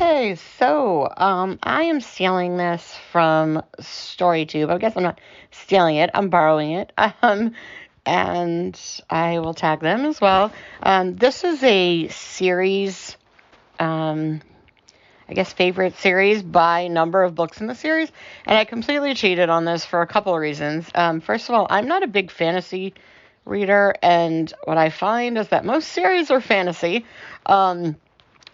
Okay, so I am stealing this from StoryTube. I guess I'm not stealing it, I'm borrowing it. And I will tag them as well. This is a series, um, I guess favorite series by number of books in the series, and I completely cheated on this for a couple of reasons. First of all, I'm not a big fantasy reader, and what I find is that most series are fantasy.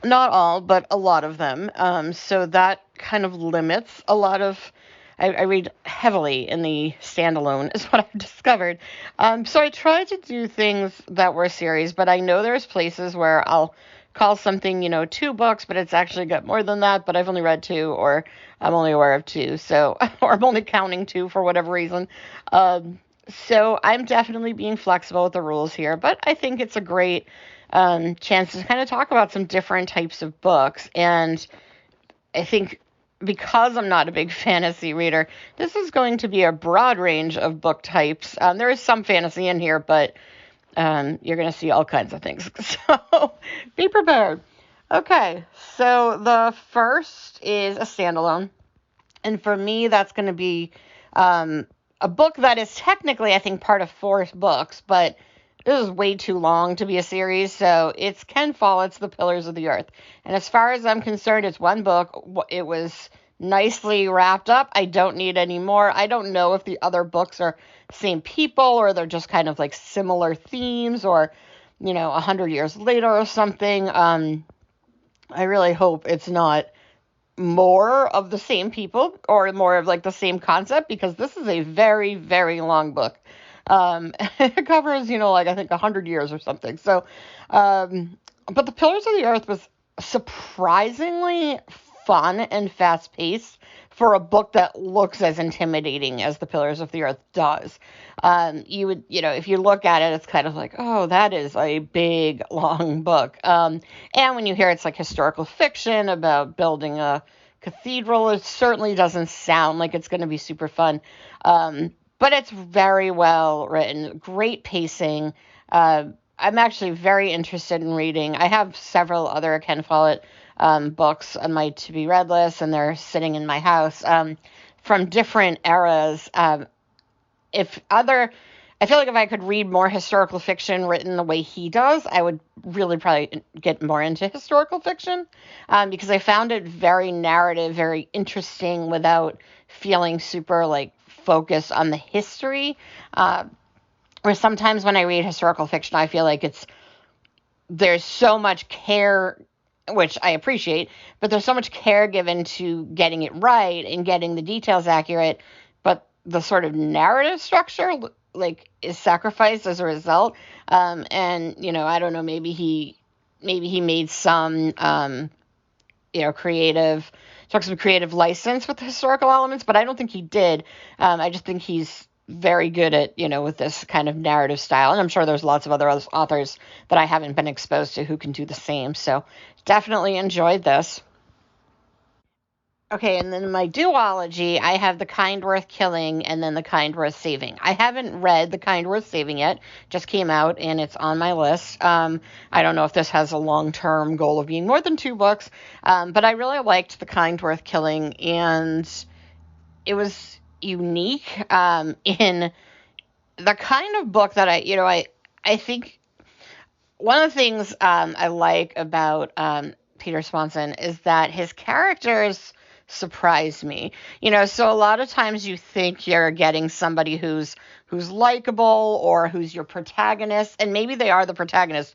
Not all, but a lot of them. So that kind of limits a lot of. I read heavily in the standalone, is what I've discovered. So I try to do things that were series, but I know there's places where I'll call something, 2 books, but it's actually got more than that, but I've only read 2, or I'm only aware of 2, so, or I'm only counting 2 for whatever reason. So I'm definitely being flexible with the rules here, but I think it's a great chance to kind of talk about some different types of books. And I think because I'm not a big fantasy reader, this is going to be a broad range of book types. There is some fantasy in here, but you're going to see all kinds of things. So be prepared. Okay, so the first is a standalone. And for me, that's going to be a book that is technically, I think, part of 4 books, but this is way too long to be a series, so it's Ken Follett's The Pillars of the Earth. And as far as I'm concerned, it's one book. It was nicely wrapped up. I don't need any more. I don't know if the other books are same people or they're just kind of like similar themes or, 100 years later or something. I really hope it's not more of the same people or more of like the same concept, because this is a very, very long book. It covers, like I think 100 years or something. So, but The Pillars of the Earth was surprisingly fun and fast paced for a book that looks as intimidating as The Pillars of the Earth does. You would, if you look at it, it's kind of like, oh, that is a big, long book. And when you hear it's like historical fiction about building a cathedral, it certainly doesn't sound like it's going to be super fun. But it's very well written, great pacing. I'm actually very interested in reading. I have several other Ken Follett books on my to-be-read list, and they're sitting in my house from different eras. I feel like if I could read more historical fiction written the way he does, I would really probably get more into historical fiction, because I found it very narrative, very interesting without feeling super like focused on the history. Where sometimes when I read historical fiction, I feel like there's so much care, which I appreciate, but there's so much care given to getting it right and getting the details accurate, but the sort of narrative structure like is sacrificed as a result. And I don't know, maybe he made some took some creative license with the historical elements, but I don't think he did. I just think he's very good at, with this kind of narrative style. And I'm sure there's lots of other authors that I haven't been exposed to who can do the same. So definitely enjoyed this. Okay, and then my duology, I have The Kind Worth Killing and then The Kind Worth Saving. I haven't read The Kind Worth Saving yet, just came out and it's on my list. I don't know if this has a long-term goal of being more than 2 books, but I really liked The Kind Worth Killing, and it was unique in the kind of book that I think one of the things I like about Peter Swanson is that his characters surprise me. So a lot of times you think you're getting somebody who's likable or who's your protagonist, and maybe they are the protagonist,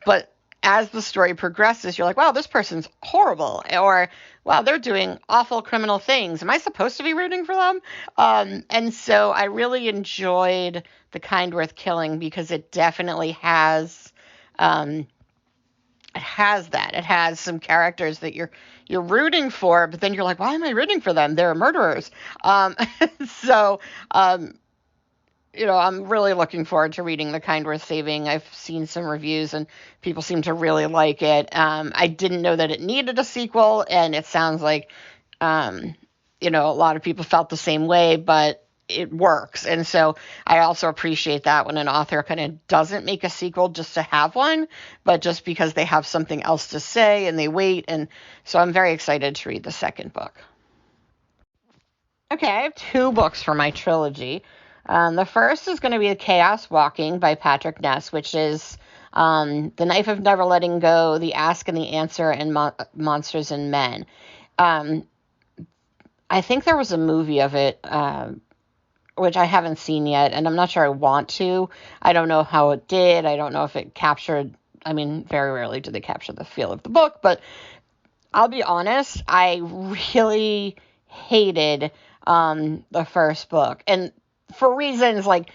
but as the story progresses, you're like, wow, this person's horrible, or wow, they're doing awful criminal things. Am I supposed to be rooting for them? And so I really enjoyed The Kind Worth Killing because it definitely has that. It has some characters that you're rooting for, but then you're like, why am I rooting for them? They're murderers. So I'm really looking forward to reading The Kind Worth Saving. I've seen some reviews and people seem to really like it. I didn't know that it needed a sequel, and it sounds like, a lot of people felt the same way, but it works. And so I also appreciate that when an author kind of doesn't make a sequel just to have one, but just because they have something else to say and they wait. And so I'm very excited to read the second book. Okay, I have 2 books for my trilogy. The first is going to be The Chaos Walking by Patrick Ness, which is The Knife of Never Letting Go, The Ask and the Answer, and Monsters and Men. I think there was a movie of it, which I haven't seen yet, and I'm not sure I want to. I don't know how it did. I don't know if it captured, very rarely do they capture the feel of the book, but I'll be honest, I really hated the first book. And for reasons like,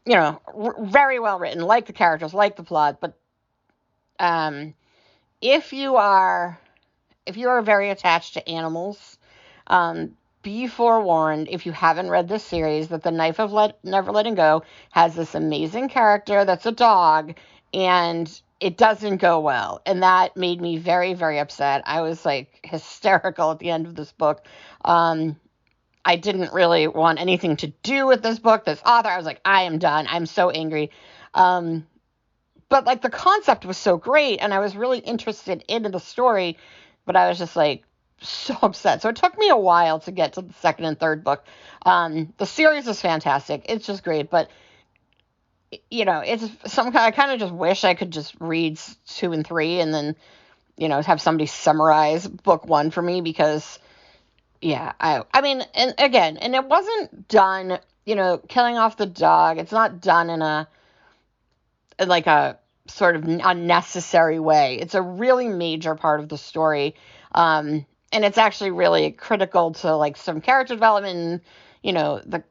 very well written, like the characters, like the plot, but if you are very attached to animals, be forewarned, if you haven't read this series, that The Knife of Never Letting Go has this amazing character that's a dog, and it doesn't go well. And that made me very, very upset. I was like hysterical at the end of this book. I didn't really want anything to do with this book, this author. I was like, I am done. I'm so angry. But like the concept was so great, and I was really interested in the story, but I was just like so upset. So it took me a while to get to the second and third book. The series is fantastic. It's just great, but it's I kind of just wish I could just read 2 and 3 and then, have somebody summarize book 1 for me, because yeah, and again, and it wasn't done, killing off the dog. It's not done in a sort of unnecessary way. It's a really major part of the story. And it's actually really critical to like some character development and,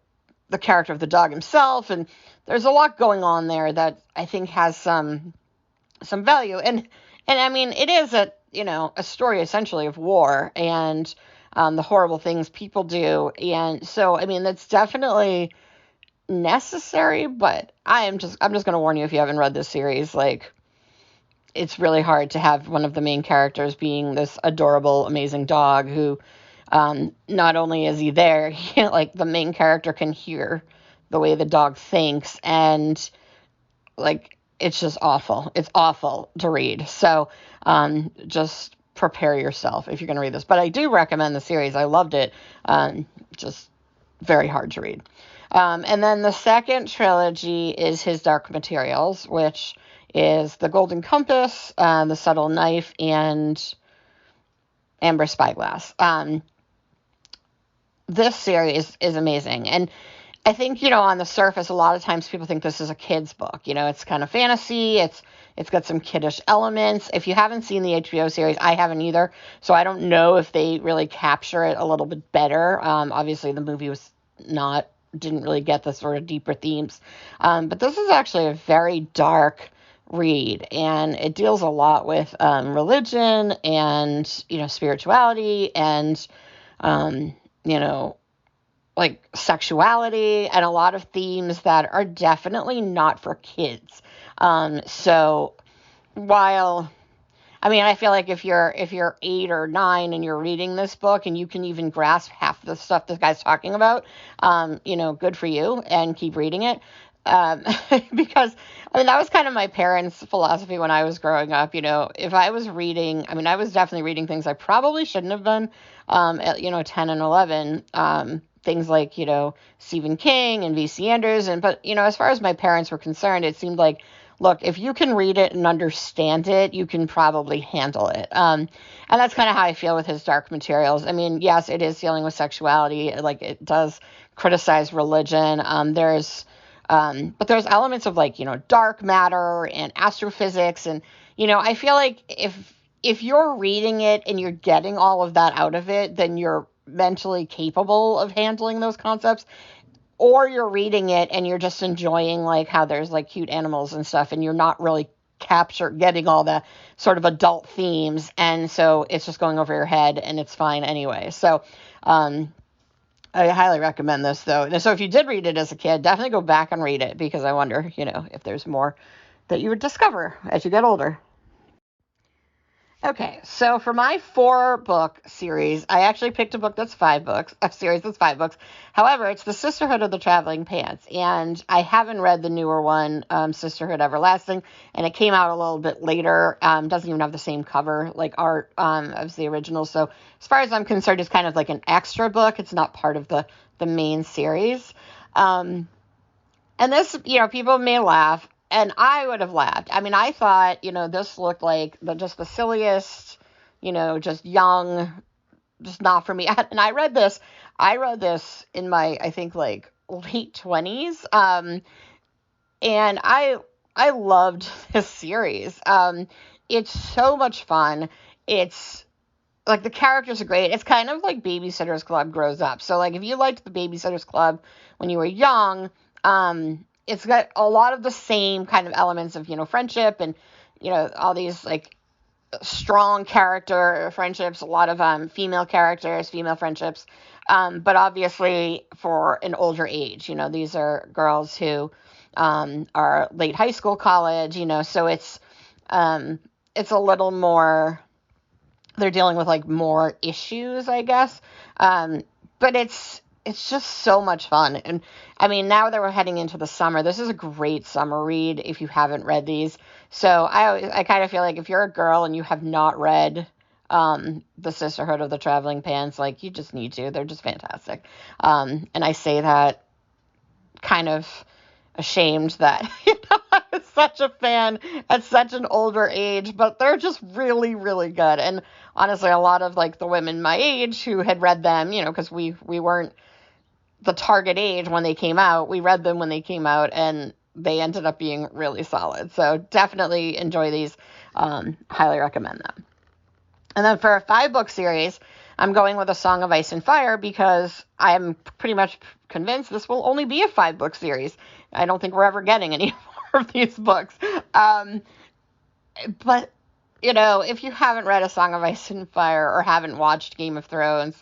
the character of the dog himself. And there's a lot going on there that I think has some value. And it is a story essentially of war and the horrible things people do. And so, that's definitely necessary, but I'm just going to warn you, if you haven't read this series, like, it's really hard to have one of the main characters being this adorable, amazing dog who, not only is he there, like the main character can hear the way the dog thinks, and like, it's just awful. It's awful to read. So, just prepare yourself if you're going to read this. But I do recommend the series. I loved it. Just very hard to read. And then the second trilogy is his Dark Materials, which is The Golden Compass, The Subtle Knife, and Amber Spyglass. This series is amazing. And I think, on the surface, a lot of times people think this is a kid's book. It's kind of fantasy. It's got some kiddish elements. If you haven't seen the HBO series, I haven't either. So I don't know if they really capture it a little bit better. Obviously, the movie didn't really get the sort of deeper themes. But this is actually a very dark read, and it deals a lot with religion and, spirituality and, like sexuality, and a lot of themes that are definitely not for kids. So while, I feel like if you're 8 or 9 and you're reading this book and you can even grasp half the stuff this guy's talking about, good for you, and keep reading it. Because, that was kind of my parents' philosophy when I was growing up. If I was reading, I was definitely reading things I probably shouldn't have done, at, 10 and 11, things like, Stephen King and V.C. Anderson. But, as far as my parents were concerned, it seemed like, look, if you can read it and understand it, you can probably handle it. And that's kind of how I feel with his Dark Materials. Yes, it is dealing with sexuality. Like, it does criticize religion. But there's elements of like, dark matter and astrophysics. And, I feel like if you're reading it and you're getting all of that out of it, then you're mentally capable of handling those concepts. Or you're reading it and you're just enjoying like how there's like cute animals and stuff, and you're not really getting all the sort of adult themes. And so it's just going over your head, and it's fine anyway. So, I highly recommend this, though. And so if you did read it as a kid, definitely go back and read it, because I wonder, if there's more that you would discover as you get older. Okay, so for my 4-book series, I actually picked a book that's 5 books, a series that's 5 books. However, it's the Sisterhood of the Traveling Pants, and I haven't read the newer one, Sisterhood Everlasting, and it came out a little bit later. Doesn't even have the same cover like art as the original. So as far as I'm concerned, it's kind of like an extra book. It's not part of the main series. And this, people may laugh, and I would have laughed. I mean, I thought, this looked like just the silliest, just young, just not for me. And I read this in my, I think, like late 20s. And I loved this series. It's so much fun. It's like the characters are great. It's kind of like Babysitter's Club grows up. So like if you liked the Babysitter's Club when you were young, it's got a lot of the same kind of elements of, friendship and, all these like strong character friendships, a lot of female characters, female friendships. But obviously for an older age, these are girls who are late high school, college, so it's a little more, they're dealing with like more issues, I guess. But it's just so much fun. And I mean, now that we're heading into the summer, this is a great summer read if you haven't read these. So I kind of feel like if you're a girl and you have not read the Sisterhood of the Traveling Pants, like you just need to. They're just fantastic. And I say that kind of ashamed that I was such a fan at such an older age, but they're just really, really good. And honestly, a lot of like the women my age who had read them, because we weren't the target age when they came out, we read them when they came out, and they ended up being really solid. So definitely enjoy these. Highly recommend them. And then for a 5-book series, I'm going with A Song of Ice and Fire because I'm pretty much convinced this will only be a 5-book series. I don't think we're ever getting any more of these books. But, if you haven't read A Song of Ice and Fire or haven't watched Game of Thrones,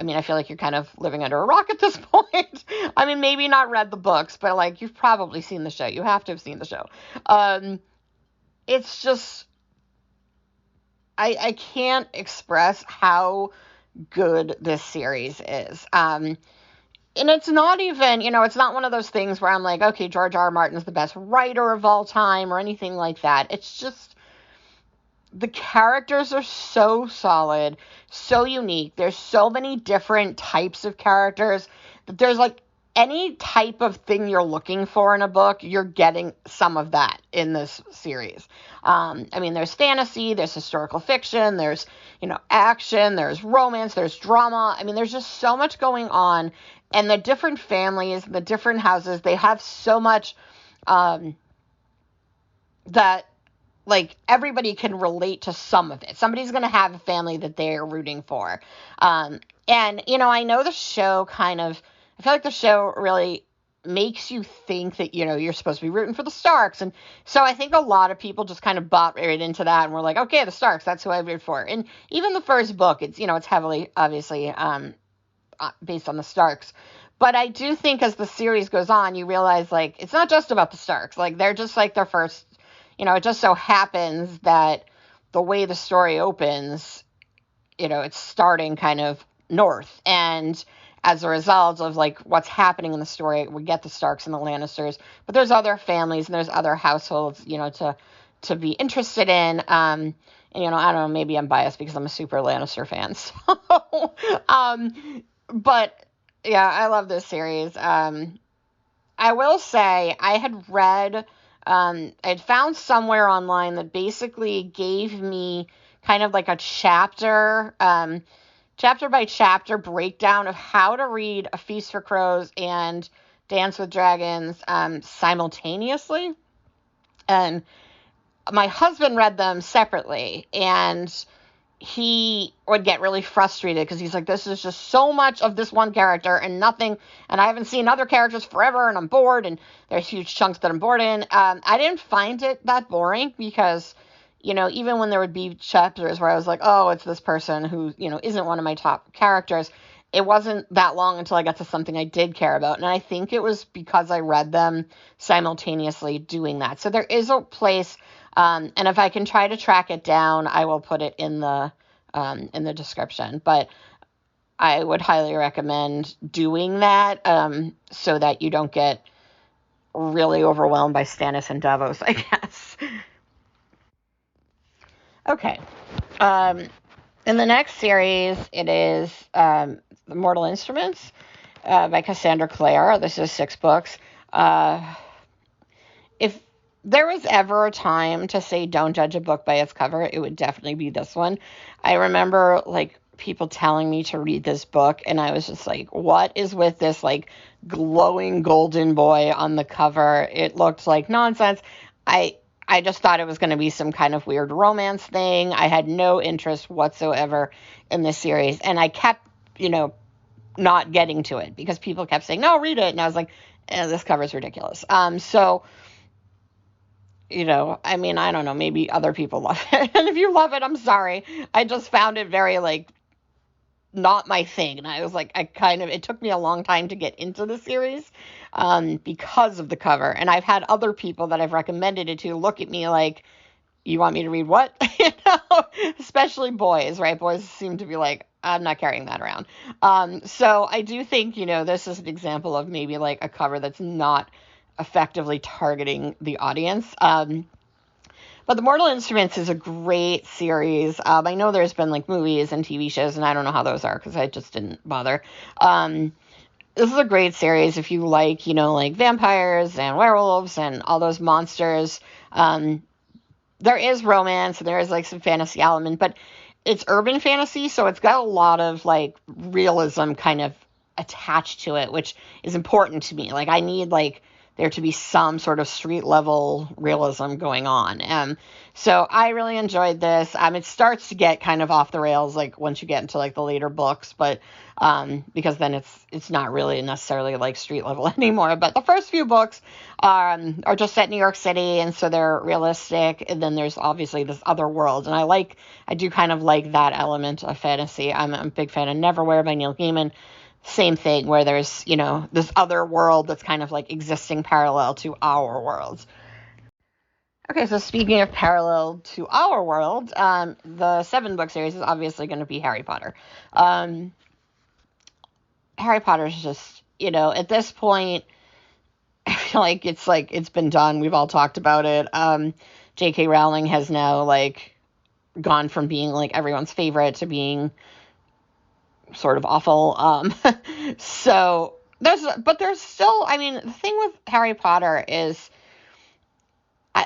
I mean, I feel like you're kind of living under a rock at this point. I mean, maybe not read the books, but like you've probably seen the show. You have to have seen the show. It's just, I can't express how good this series is. And it's not even, it's not one of those things where I'm like, okay, George R. R. Martin's the best writer of all time or anything like that. It's just, the characters are so solid, so unique. There's so many different types of characters that there's like any type of thing you're looking for in a book, you're getting some of that in this series. I mean, there's fantasy, there's historical fiction, there's, action, there's romance, there's drama. I mean, there's just so much going on. And the different families, the different houses, they have so much that like everybody can relate to some of it. Somebody's going to have a family that they're rooting for. And, I know the show I feel like the show really makes you think that, you're supposed to be rooting for the Starks. And so I think a lot of people just kind of bought right into that and were like, okay, the Starks, that's who I root for. And even the first book, it's, it's heavily, obviously, based on the Starks. But I do think as the series goes on, you realize, like, it's not just about the Starks. Like, they're just, like, their first, it just so happens that the way the story opens, it's starting kind of north. And as a result of, like, what's happening in the story, we get the Starks and the Lannisters. But there's other families and there's other households, to be interested in. And, I don't know, maybe I'm biased because I'm a super Lannister fan. So, but, yeah, I love this series. I will say I had read... I'd found somewhere online that basically gave me kind of like a chapter by chapter breakdown of how to read A Feast for Crows and Dance with Dragons simultaneously. And my husband read them separately, and he would get really frustrated because he's like, this is just so much of this one character and nothing, and I haven't seen other characters forever, and I'm bored, and there's huge chunks that I'm bored in. I didn't find it that boring because, even when there would be chapters where I was like, oh, it's this person who, isn't one of my top characters, it wasn't that long until I got to something I did care about, and I think it was because I read them simultaneously doing that. So there is a place And if I can try to track it down, I will put it in the description. But I would highly recommend doing that, so that you don't get really overwhelmed by Stannis and Davos, I guess. Okay. In the next series, it is The Mortal Instruments by Cassandra Clare. This is 6 books. If there was ever a time to say don't judge a book by its cover, it would definitely be this one. I remember, like, people telling me to read this book, and I was just like, what is with this, like, glowing golden boy on the cover? It looked like nonsense. I just thought it was going to be some kind of weird romance thing. I had no interest whatsoever in this series, and I kept, not getting to it because people kept saying, no, read it, and I was like, this cover's ridiculous. So, I mean, I don't know, maybe other people love it. And if you love it, I'm sorry. I just found it very, like, not my thing. And I was like, it took me a long time to get into the series because of the cover. And I've had other people that I've recommended it to look at me like, you want me to read what? Especially boys, right? Boys seem to be like, I'm not carrying that around. So I do think, this is an example of maybe like a cover that's not effectively targeting the audience. But The Mortal Instruments is a great series. I know there's been like movies and TV shows, and I don't know how those are because I just didn't bother. This is a great series if you like, like vampires and werewolves and all those monsters. There is romance and there is like some fantasy element, but it's urban fantasy, so it's got a lot of like realism kind of attached to it, which is important to me. Like I need like there to be some sort of street level realism going on. So I really enjoyed this. It starts to get kind of off the rails like once you get into like the later books, but because then it's not really necessarily like street level anymore. But the first few books are just set in New York City, and so they're realistic. And then there's obviously this other world, and I do kind of like that element of fantasy. I'm a big fan of Neverwhere by Neil Gaiman. Same thing where there's, this other world that's kind of like existing parallel to our world. Okay, so speaking of parallel to our world, the 7-book series is obviously going to be Harry Potter. Harry Potter's just, at this point, I feel like it's been done. We've all talked about it. J.K. Rowling has now like gone from being like everyone's favorite to being sort of awful. So there's still, I mean, the thing with Harry Potter is,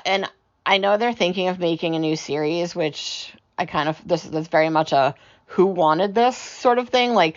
and I know they're thinking of making a new series, which that's very much a who wanted this sort of thing. Like,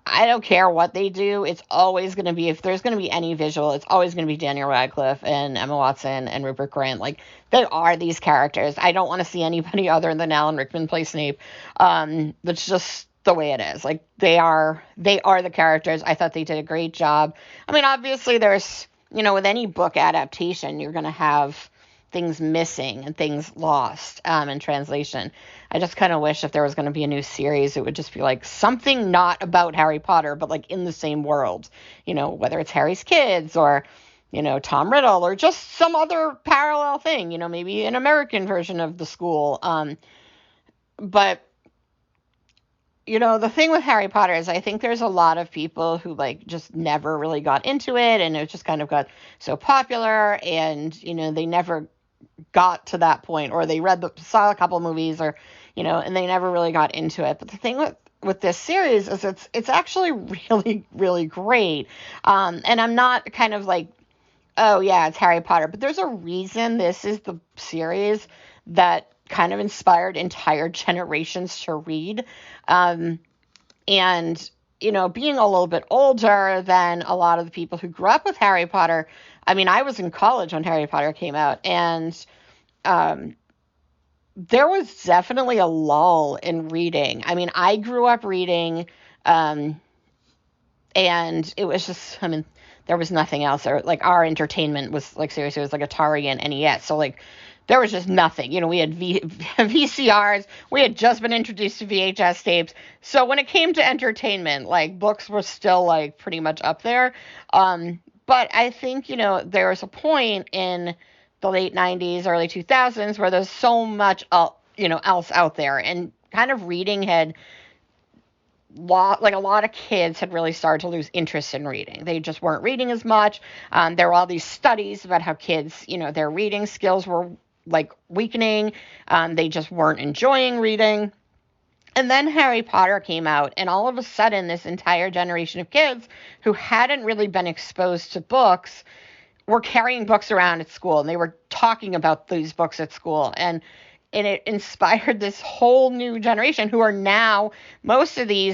I don't care what they do. It's always going to be, if there's going to be any visual, it's always going to be Daniel Radcliffe and Emma Watson and Rupert Grint. Like, there are these characters. I don't want to see anybody other than Alan Rickman play Snape. That's just the way it is. Like, they are the characters. I thought they did a great job. I mean, obviously there's, with any book adaptation, you're going to have things missing and things lost in translation. I just kind of wish if there was going to be a new series, it would just be like something not about Harry Potter, but like in the same world, whether it's Harry's kids or, Tom Riddle or just some other parallel thing, maybe an American version of the school. But the thing with Harry Potter is I think there's a lot of people who like just never really got into it, and it just kind of got so popular, and they never got to that point, or they saw a couple movies, or and they never really got into it. But the thing with this series is it's actually really, really great. And I'm not kind of like, oh yeah, it's Harry Potter, but there's a reason this is the series that kind of inspired entire generations to read. And, being a little bit older than a lot of the people who grew up with Harry Potter, I mean, I was in college when Harry Potter came out, and there was definitely a lull in reading. I mean, I grew up reading, and it was just, I mean, there was nothing else. Or, like, our entertainment was, like, seriously, it was like Atari and NES. So, like, there was just nothing. We had VCRs. We had just been introduced to VHS tapes. So when it came to entertainment, like, books were still, like, pretty much up there. But I think, there was a point in the late 90s, early 2000s, where there's so much, else out there, and kind of reading had a lot of kids had really started to lose interest in reading. They just weren't reading as much. There were all these studies about how kids, their reading skills were like weakening. They just weren't enjoying reading. And then Harry Potter came out, and all of a sudden, this entire generation of kids who hadn't really been exposed to books were carrying books around at school, and they were talking about these books at school. And it inspired this whole new generation who are now, most of you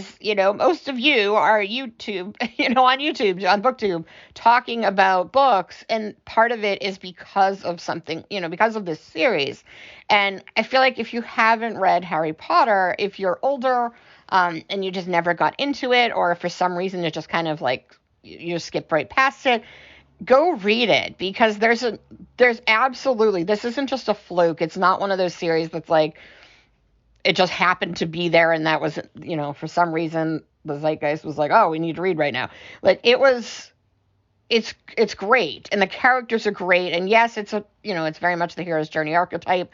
are YouTube, on YouTube, on BookTube, talking about books. And part of it is because of something, because of this series. And I feel like if you haven't read Harry Potter, if you're older, and you just never got into it, or if for some reason it just kind of like, you skip right past it, go read it, because there's absolutely, this isn't just a fluke. It's not one of those series that's like, it just happened to be there and that was, for some reason the zeitgeist was like, oh, we need to read right now. Like, it's great, and the characters are great, and yes, it's very much the hero's journey archetype,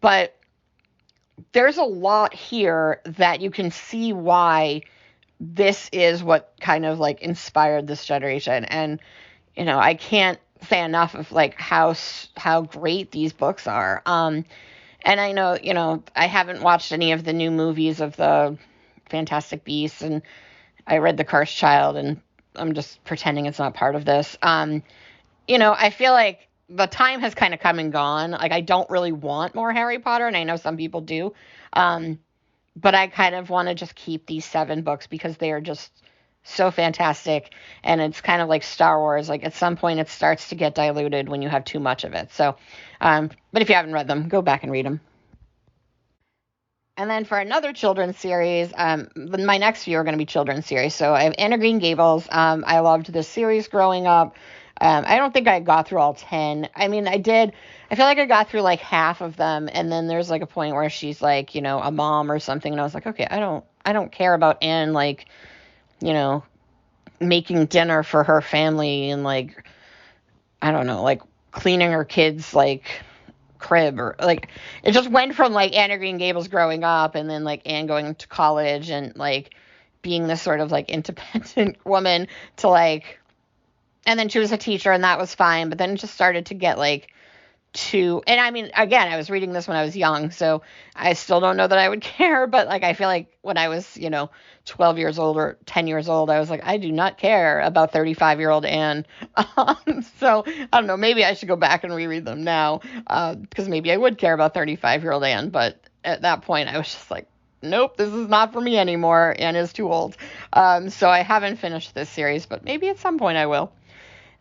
but there's a lot here that you can see why this is what kind of like inspired this generation. And I can't say enough of like how great these books are. And I know, I haven't watched any of the new movies of the Fantastic Beasts, and I read The Cursed Child, and I'm just pretending it's not part of this. I feel like the time has kind of come and gone. Like, I don't really want more Harry Potter, and I know some people do. But I kind of want to just keep these 7 books because they are just so fantastic, and it's kind of like Star Wars. Like, at some point it starts to get diluted when you have too much of it. So, but if you haven't read them, go back and read them. And then for another children's series, my next few are going to be children's series. So I have Anne of Green Gables. I loved this series growing up. I don't think I got through all 10. I mean, I did. I feel like I got through like half of them, and then there's like a point where she's like, a mom or something, and I was like, okay, I don't care about Anne, like, making dinner for her family and like, I don't know, like cleaning her kids' like crib, or like, it just went from like Anne of Green Gables growing up, and then like Anne going to college and like being this sort of like independent woman to like, and then she was a teacher, and that was fine, but then it just started to get like and I mean, again, I was reading this when I was young, so I still don't know that I would care, but like, I feel like when I was, 12 years old or 10 years old, I was like, I do not care about 35-year-old Anne. So I don't know, maybe I should go back and reread them now, because maybe I would care about 35-year-old Anne, but at that point I was just like, nope, this is not for me anymore. Anne is too old. So I haven't finished this series, but maybe at some point I will.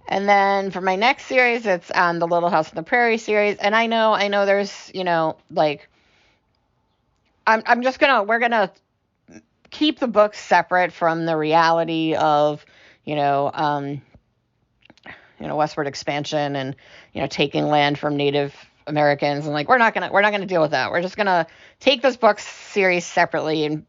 And then for my next series, it's the Little House on the Prairie series. And I know there's, like, we're going to keep the books separate from the reality of, westward expansion and, taking land from Native Americans. And like, we're not going to deal with that. We're just going to take this book series separately and,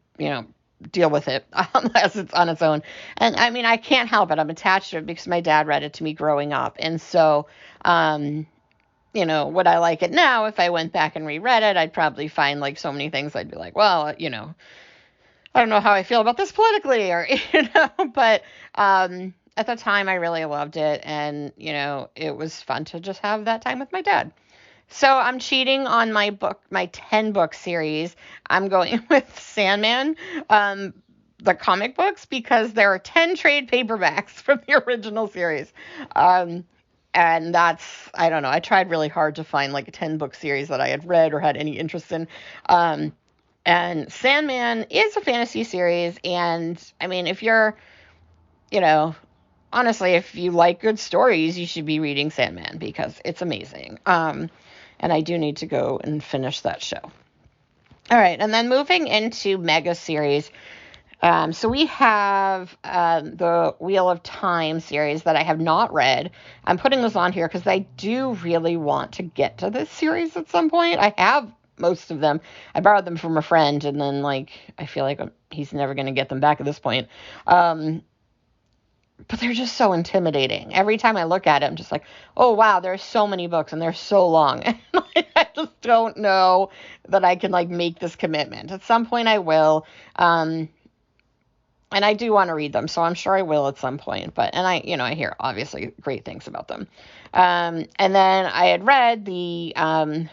deal with it unless it's on its own. And I mean, I can't help it. I'm attached to it because my dad read it to me growing up. And so, would I like it now? If I went back and reread it, I'd probably find like so many things. I'd be like, well, I don't know how I feel about this politically, or, but, at the time I really loved it. And, it was fun to just have that time with my dad. So I'm cheating on my 10 book series. I'm going with Sandman, the comic books, because there are 10 trade paperbacks from the original series. And that's, I don't know, I tried really hard to find like a 10 book series that I had read or had any interest in. And Sandman is a fantasy series. And I mean, if you're, honestly, if you like good stories, you should be reading Sandman because it's amazing. And I do need to go and finish that show. All right, and then moving into mega series. So we have the Wheel of Time series that I have not read. I'm putting this on here because I do really want to get to this series at some point. I have most of them. I borrowed them from a friend, and then like I feel like he's never going to get them back at this point. but they're just so intimidating. Every time I look at it, I'm just like, oh wow, there's so many books and they're so long. And I just don't know that I can like make this commitment. At some point I will. And I do want to read them, so I'm sure I will at some point. And I hear obviously great things about them. And then I had read the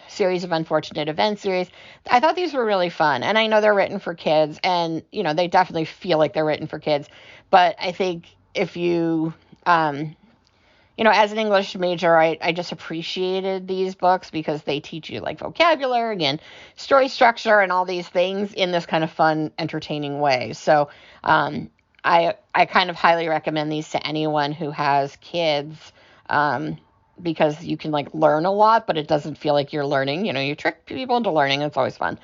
series of Unfortunate Events series. I thought these were really fun, and I know they're written for kids, and they definitely feel like they're written for kids. But I think if you as an English major, I just appreciated these books because they teach you like vocabulary and story structure and all these things in this kind of fun, entertaining way. So I kind of highly recommend these to anyone who has kids because you can like learn a lot, but it doesn't feel like you're learning. You trick people into learning. It's always fun.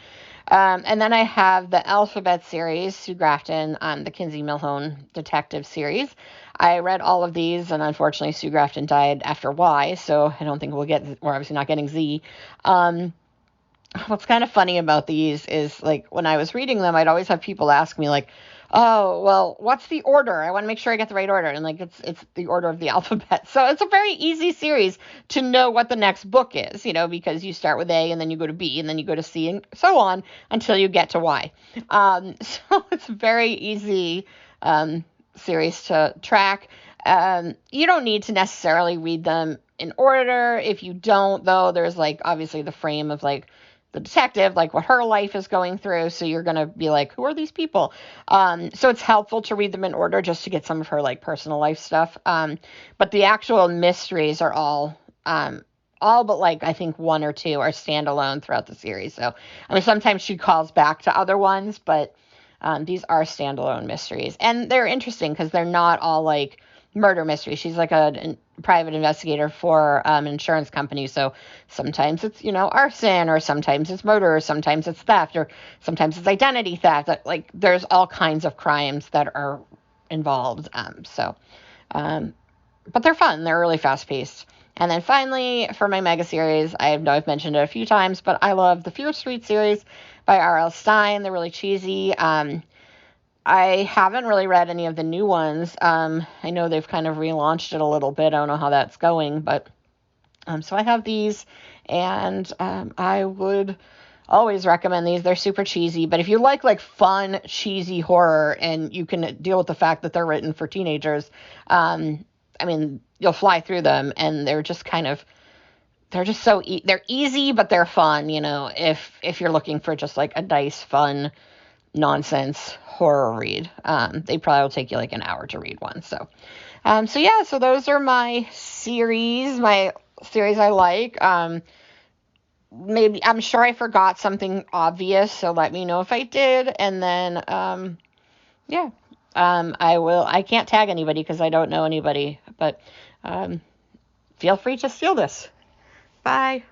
And then I have the Alphabet series, Sue Grafton, the Kinsey Millhone detective series. I read all of these, and unfortunately, Sue Grafton died after Y, so I don't think we're obviously not getting Z. What's kind of funny about these is, like, when I was reading them, I'd always have people ask me, like, oh, well, what's the order? I want to make sure I get the right order. And, like, it's the order of the alphabet. So it's a very easy series to know what the next book is, because you start with A, and then you go to B, and then you go to C, and so on until you get to Y. So it's very easy series to track. You don't need to necessarily read them in order. If you don't, though, there's, like, obviously the frame of, like, the detective, like what her life is going through. So you're going to be like, who are these people? So it's helpful to read them in order just to get some of her like personal life stuff. But the actual mysteries are all but like, I think one or two are standalone throughout the series. So, sometimes she calls back to other ones, but these are standalone mysteries, and they're interesting because they're not all like murder mysteries. She's like a private investigator for an insurance company, so sometimes it's arson, or sometimes it's murder, or sometimes it's theft, or sometimes it's identity theft. Like there's all kinds of crimes that are involved. But they're fun. They're really fast paced. And then finally, for my mega series, I know I've mentioned it a few times, but I love the Fear Street series by R.L. Stine. They're really cheesy. I haven't really read any of the new ones. I know they've kind of relaunched it a little bit. I don't know how that's going, but so I have these, and I would always recommend these. They're super cheesy, but if you like fun, cheesy horror, and you can deal with the fact that they're written for teenagers, you'll fly through them, and they're just they're just so they're easy, but they're fun. If you're looking for just like a nice, fun, nonsense horror read, they probably will take you like an hour to read one. So those are my series I like. Maybe I'm sure I forgot something obvious, so let me know if I did. And then I can't tag anybody because I don't know anybody, but feel free to steal this. Bye.